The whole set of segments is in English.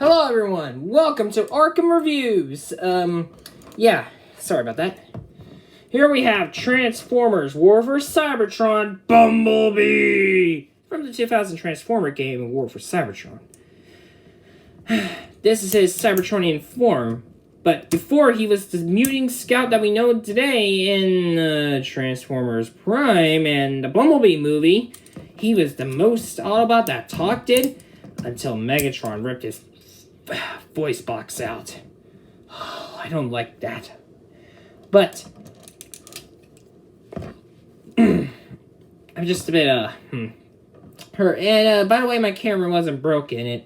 Hello everyone, welcome to Arkham Reviews. Yeah, sorry about that. Here we have Transformers War for Cybertron Bumblebee from the 2000 Transformer game War for Cybertron. This is his Cybertronian form, but before he was the muting scout that we know today in Transformers Prime and the Bumblebee movie. He was the most Autobot that talked did until Megatron ripped his voice box out. I don't like that. But I'm just a bit hurt. And by the way, my camera wasn't broken.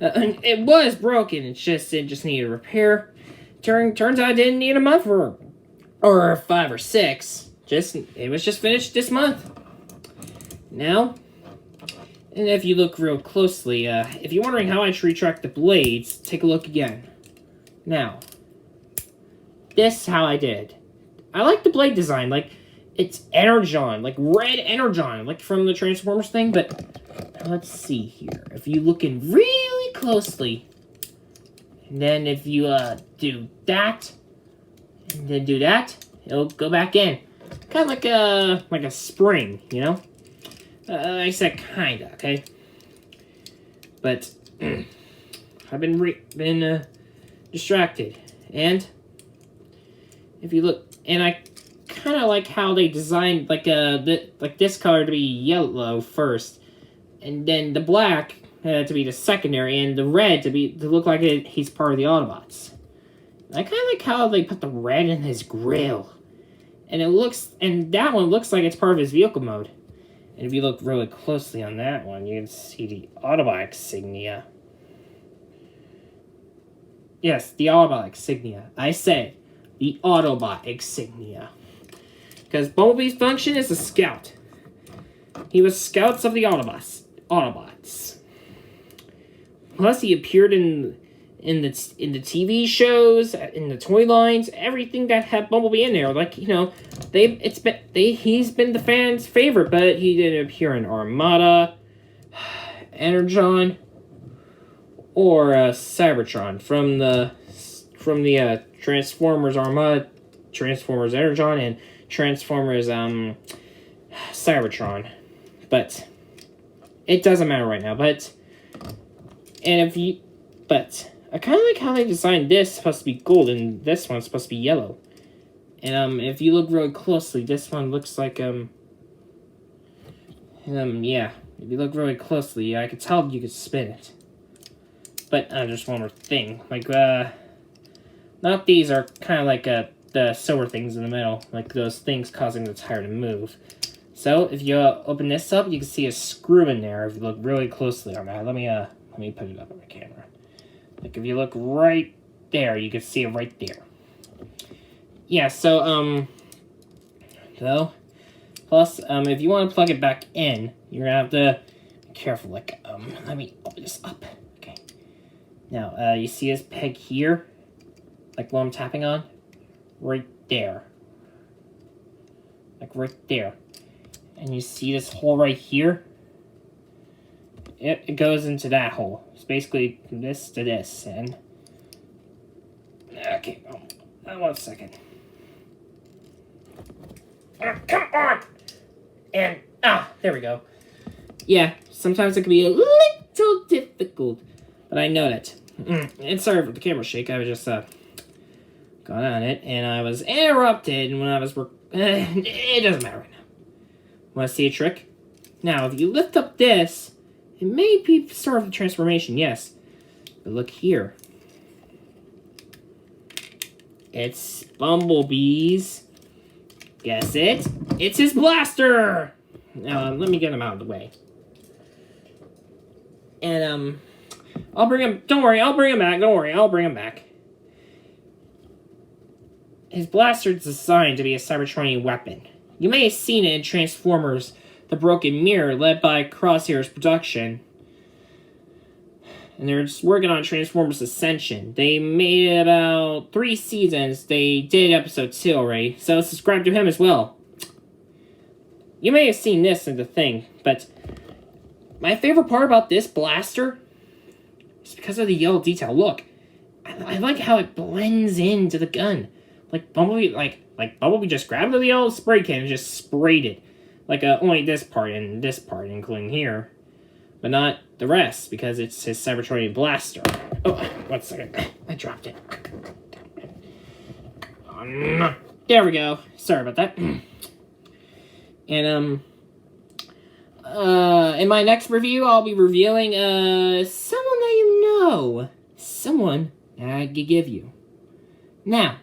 It was broken. It just needed repair. Turns out I didn't need a month or 5 or 6. It was just finished this month. Now. And if you look real closely, if you're wondering how I retract the blades, take a look again. Now, this is how I did. I like the blade design, like, it's Energon, like red Energon, like from the Transformers thing, but let's see here. If you look in really closely, and then if you do that, and then do that, it'll go back in. Kind of like a spring, you know? I said kinda, okay? But I've been distracted, and if you look, and I kind of like how they designed like this color to be yellow first, and then the black to be the secondary, and the red to look like he's part of the Autobots. I kind of like how they put the red in his grill, and that one looks like it's part of his vehicle mode. And if you look really closely on that one, you can see the Autobot insignia. Yes, the Autobot insignia. I said the Autobot insignia. Because Bumblebee's function is a scout. He was scouts of the Autobots. Plus, he appeared in the TV shows, in the toy lines, everything that had Bumblebee in there. Like, you know, he's been the fans' favorite, but he didn't appear in Armada, Energon, or Cybertron from the Transformers Armada, Transformers Energon, and Transformers Cybertron. But it doesn't matter right now. But I kind of like how they designed this. Supposed to be gold, and this one's supposed to be yellow. And if you look really closely, this one looks like yeah. If you look really closely, I could tell you could spin it. But just one more thing, like not these are kind of like the silver things in the middle, like those things causing the tire to move. So if you open this up, you can see a screw in there. If you look really closely on that, let me put it up on the camera. Like, if you look right there, you can see it right there. Yeah, so, plus, if you want to plug it back in, you're gonna have to be careful. Like, let me open this up. Okay. Now, you see this peg here? Like, what I'm tapping on? Right there. Like, right there. And you see this hole right here? It goes into that hole. It's basically this to this, and okay, one second. Come on! And there we go. Yeah, sometimes it can be a little difficult, but I know that. And sorry for the camera shake. I was just got on it, and I was interrupted when I was it doesn't matter right now. Want to see a trick? Now, if you lift up this. It may be sort of a transformation, yes. But look here. It's Bumblebee's. Guess it? It's his blaster! Let me get him out of the way. And, I'll bring him... Don't worry, I'll bring him back. Don't worry, I'll bring him back. His blaster is designed to be a Cybertronian weapon. You may have seen it in Transformers... The Broken Mirror, led by Crosshair's production. And they're just working on Transformers Ascension. They made about 3 seasons. They did episode 2 already. So subscribe to him as well. You may have seen this in the thing. But my favorite part about this blaster Just because of the yellow detail. Look, I like how it blends into the gun. Like Bumblebee, like Bumblebee just grabbed the yellow spray can and just sprayed it. Like only this part and this part, including here. But not the rest, because it's his Cybertronian blaster. Oh, 1 second. I dropped it. There we go. Sorry about that. And, in my next review, I'll be reviewing, someone that you know. Someone that I could give you. Now,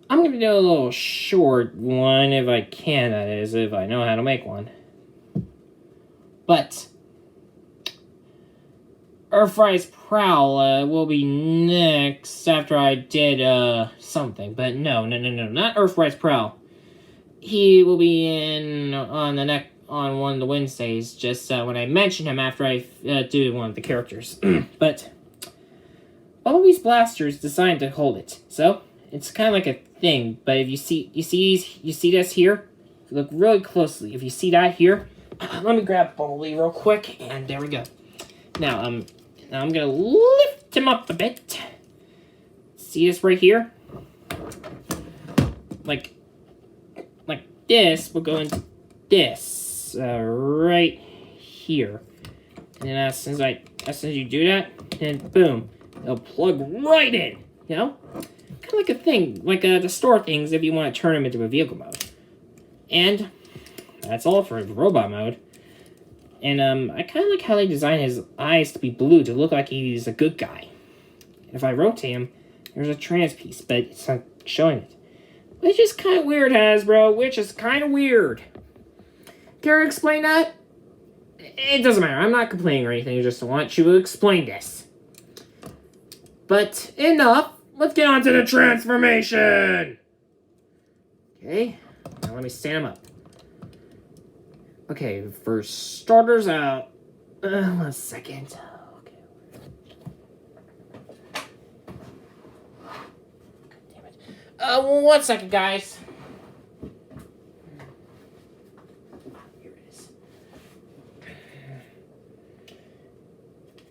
I'm gonna do a little short one, if I can, that is, if I know how to make one. But Earthrise Prowl will be next after I did something. But no, not Earthrise Prowl. He will be in on one of the Wednesdays. Just when I mention him after I do one of the characters. But Bumblebee's blaster is designed to hold it, so it's kind of like a thing. But if you see this here, look really closely. If you see that here. Let me grab Bumblebee real quick, and there we go. Now I'm gonna lift him up a bit. See this right here? Like this, we'll go into this right here. And then as soon as you do that, then boom, it'll plug right in. You know, kind of like a thing, like to store things if you want to turn them into a vehicle mode. And that's all for the robot mode. And I kind of like how they design his eyes to be blue to look like he's a good guy. If I rotate him, there's a trans piece, but it's not showing it. Which is kind of weird, Hasbro. Which is kind of weird. Care to explain that? It doesn't matter. I'm not complaining or anything. I just want you to explain this. But enough. Let's get on to the transformation. Okay. Now let me stand him up. Okay, for starters out, 1 second. Okay. God damn it. 1 second, guys. Here it is.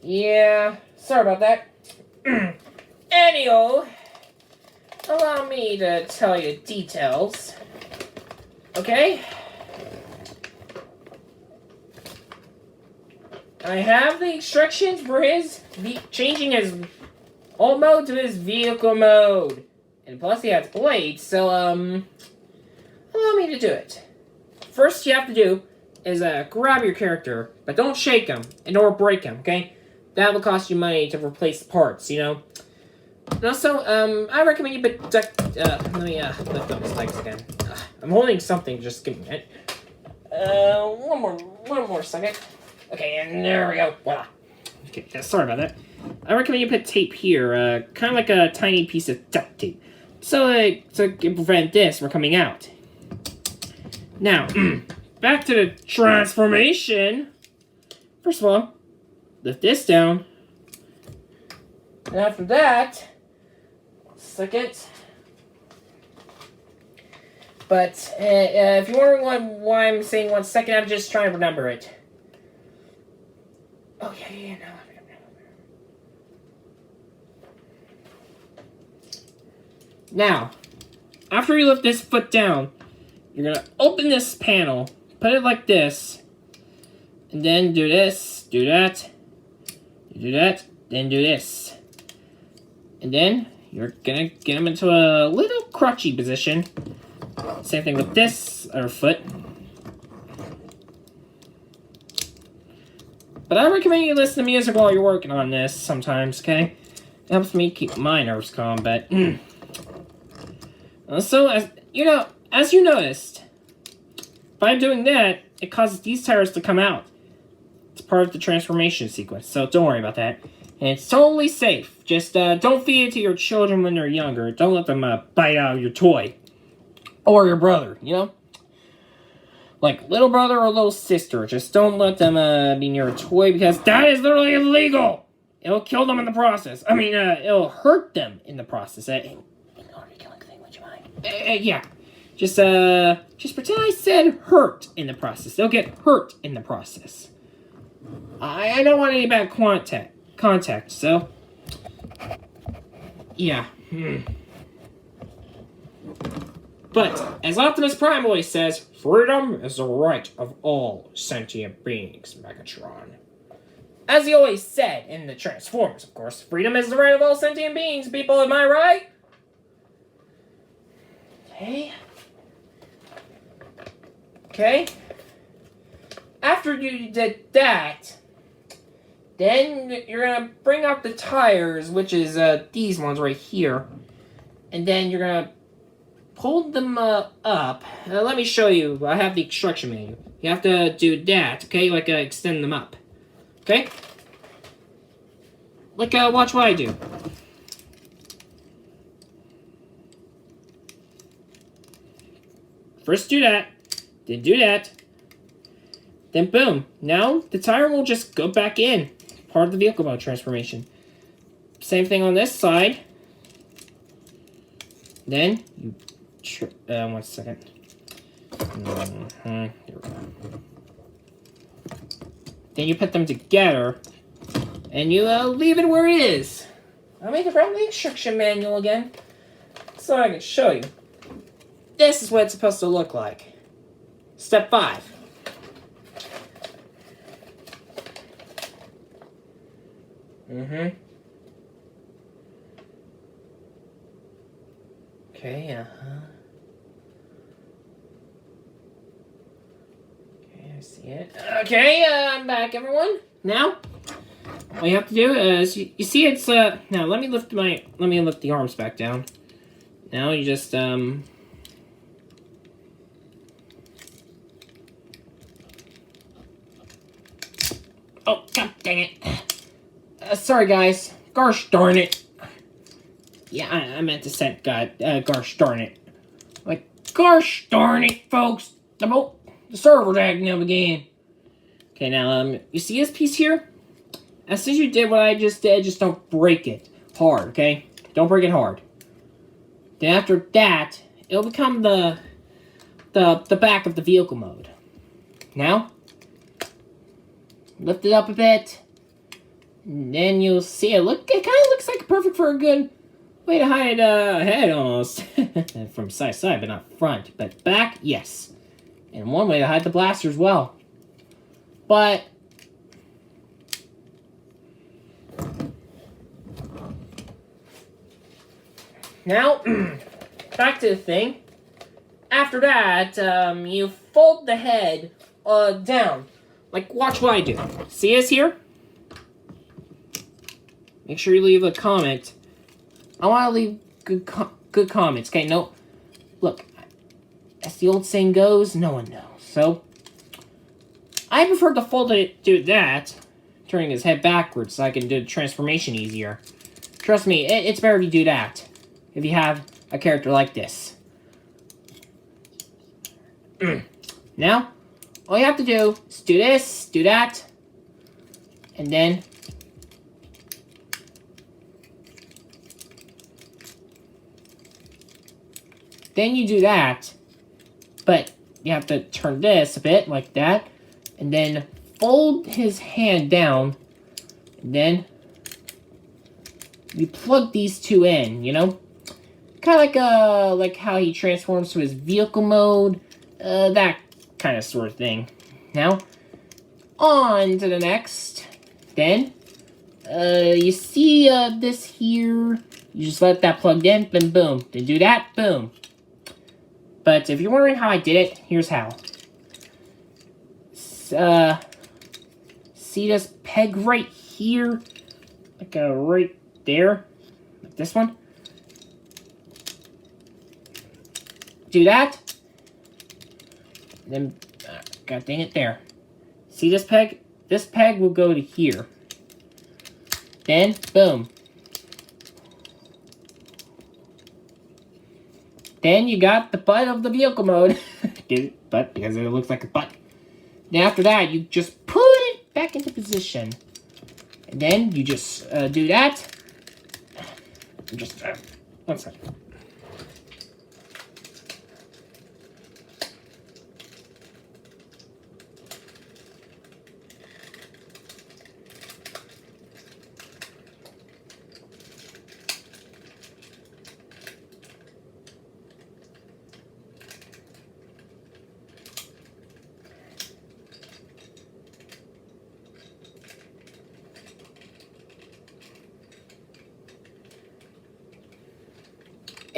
Yeah, sorry about that. Anywho, allow me to tell you details. Okay? I have the instructions for his changing his alt mode to his vehicle mode. And plus he has blades, so allow me to do it. First you have to do is grab your character, but don't shake him and or break him, okay? That will cost you money to replace parts, you know? And also, I recommend you put let me lift up his legs again. I'm holding something, just give me a minute. One more second. Okay, and there we go. Voila. Okay, yeah, sorry about that. I recommend you put tape here, kind of like a tiny piece of duct tape, so it can prevent this from coming out. Now, back to the transformation. First of all, lift this down, and after that, second. But if you're wondering why I'm saying 1 second, I'm just trying to remember it. Oh, yeah, no. Now, after you lift this foot down, you're going to open this panel, put it like this, and then do this, do that, then do this. And then you're going to get them into a little crutchy position. Same thing with this other foot. But I recommend you listen to music while you're working on this sometimes, okay? It helps me keep my nerves calm, but... So, as you noticed, by doing that, it causes these tires to come out. It's part of the transformation sequence, so don't worry about that. And it's totally safe. Just don't feed it to your children when they're younger. Don't let them bite out of your toy. Or your brother, you know? Like little brother or little sister. Just don't let them be near a toy because that is literally illegal. It'll kill them in the process. I mean, it'll hurt them in the process. Ignore the killing thing, would you mind? Yeah. Just pretend I said hurt in the process. They'll get hurt in the process. I don't want any bad contact, so... Yeah. But, as Optimus Prime always says, freedom is the right of all sentient beings, Megatron. As he always said in the Transformers, of course, freedom is the right of all sentient beings, people, am I right? Okay. After you did that, then you're gonna bring out the tires, which is these ones right here. And then you're gonna pull them up. Let me show you. I have the instruction manual. You have to do that, okay? Like extend them up. Okay? Like watch what I do. First do that. Then do that. Then boom. Now the tire will just go back in. Part of the vehicle mode transformation. Same thing on this side. Then you... 1 second. There we go. Then you put them together. And you leave it where it is. I'll make it from the instruction manual again. So I can show you. This is what it's supposed to look like. Step 5. Okay, Okay, I see it. Okay, I'm back, everyone. Now, all you have to do is, you see it's, now let me lift the arms back down. Now you just, oh, god dang it. Sorry, guys. Gosh darn it. Yeah, I meant to say, gosh darn it. Like, gosh darn it, folks. The server's acting up again. Okay, now, you see this piece here? As soon as you did what I just did, just don't break it hard, okay? Don't break it hard. Then after that, it'll become the back of the vehicle mode. Now, lift it up a bit. And then you'll see it kind of looks like perfect for a good way to hide head almost. From side to side, but not front. But back, yes. And one way to hide the blaster as well. But now, back to the thing. After that, you fold the head down. Like, watch what I do. See this here? Make sure you leave a comment. I want to leave good comments. Okay, no. Look, as the old saying goes, no one knows. So, I prefer to fold it, do that, turning his head backwards so I can do the transformation easier. Trust me, it's better if you do that. If you have a character like this. Now, all you have to do is do this, do that, and then you do that, but you have to turn this a bit, like that, and then fold his hand down, and then you plug these two in, you know? Kind of like how he transforms to his vehicle mode, that kind of sort of thing. Now, on to the next. Then, you see this here, you just let that plugged in, then boom. Then do that, boom. But if you're wondering how I did it, here's how. See this peg right here? Like right there? Like this one? Do that. Then, god dang it, there. See this peg? This peg will go to here. Then, boom. Then you got the butt of the vehicle mode. Butt, because it looks like a butt. Then after that, you just put it back into position. And then you just do that. Just, 1 second.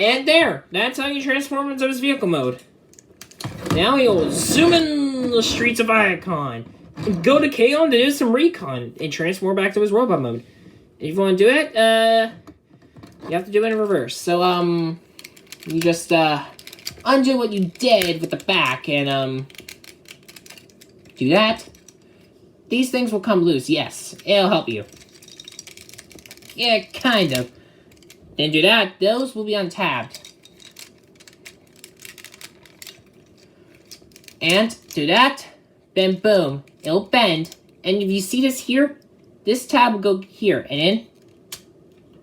And there, that's how you transform into his vehicle mode. Now he'll zoom in the streets of Icon, go to Kaon to do some recon, and transform back to his robot mode. If you want to do it, you have to do it in reverse. So, you just, undo what you did with the back, and, do that. These things will come loose, yes. It'll help you. Yeah, kind of. Then do that, those will be untabbed. And do that, then boom, it'll bend. And if you see this here, this tab will go here, and then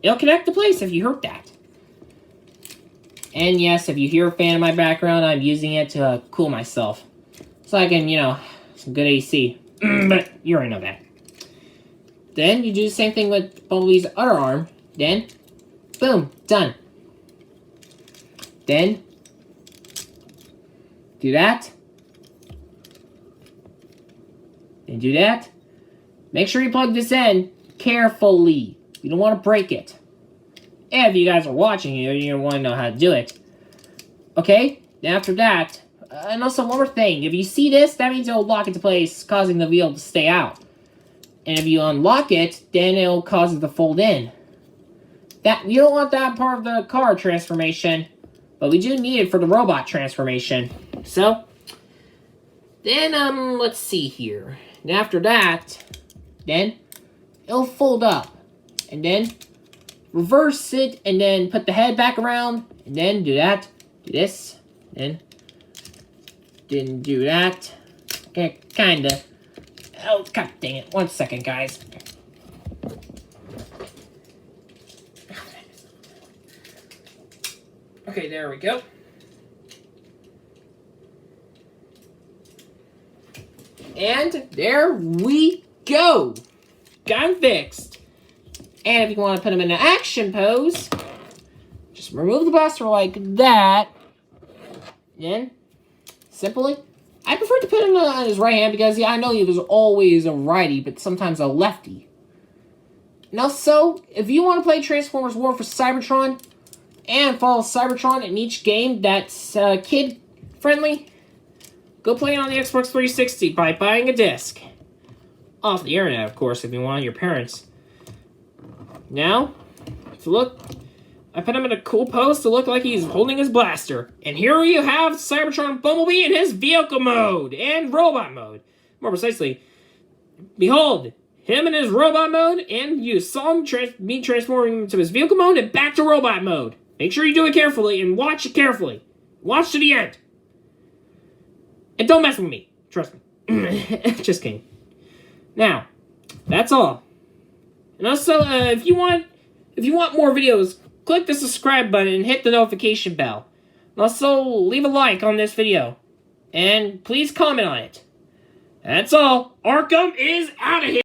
it'll connect to place if you hurt that. And yes, if you hear a fan in my background, I'm using it to cool myself. So I can, some good AC. But you already know that. Then you do the same thing with Bumblebee's other arm. Then, boom, done. Then, do that. Then do that. Make sure you plug this in carefully. You don't want to break it. And if you guys are watching, you want to know how to do it. Okay? Then after that, and also one more thing. If you see this, that means it'll lock into place, causing the wheel to stay out. And if you unlock it, then it'll cause it to fold in. You don't want that part of the car transformation, but we do need it for the robot transformation. So, then, let's see here. And after that, then, it'll fold up. And then, reverse it, and then put the head back around, and then do that, do this, then do that. Okay, kinda. Oh, god dang it. 1 second, guys. Okay, there we go. And there we go. Got him fixed. And if you want to put him in an action pose, just remove the blaster like that. Then, simply, I prefer to put him on his right hand because, yeah, I know he was always a righty, but sometimes a lefty. And also, if you want to play Transformers War for Cybertron and follow Cybertron in each game that's kid-friendly, go play it on the Xbox 360 by buying a disc. Off the internet, of course, if you want your parents. Now, to look, I put him in a cool pose to look like he's holding his blaster. And here you have Cybertron Bumblebee in his vehicle mode and robot mode. More precisely, behold, him in his robot mode, and you saw him me transforming into his vehicle mode and back to robot mode. Make sure you do it carefully and watch it carefully. Watch to the end. And don't mess with me. Trust me. Just kidding. Now, that's all. And also, if you want more videos, click the subscribe button and hit the notification bell. And also, leave a like on this video. And please comment on it. That's all. Arkham is out of here.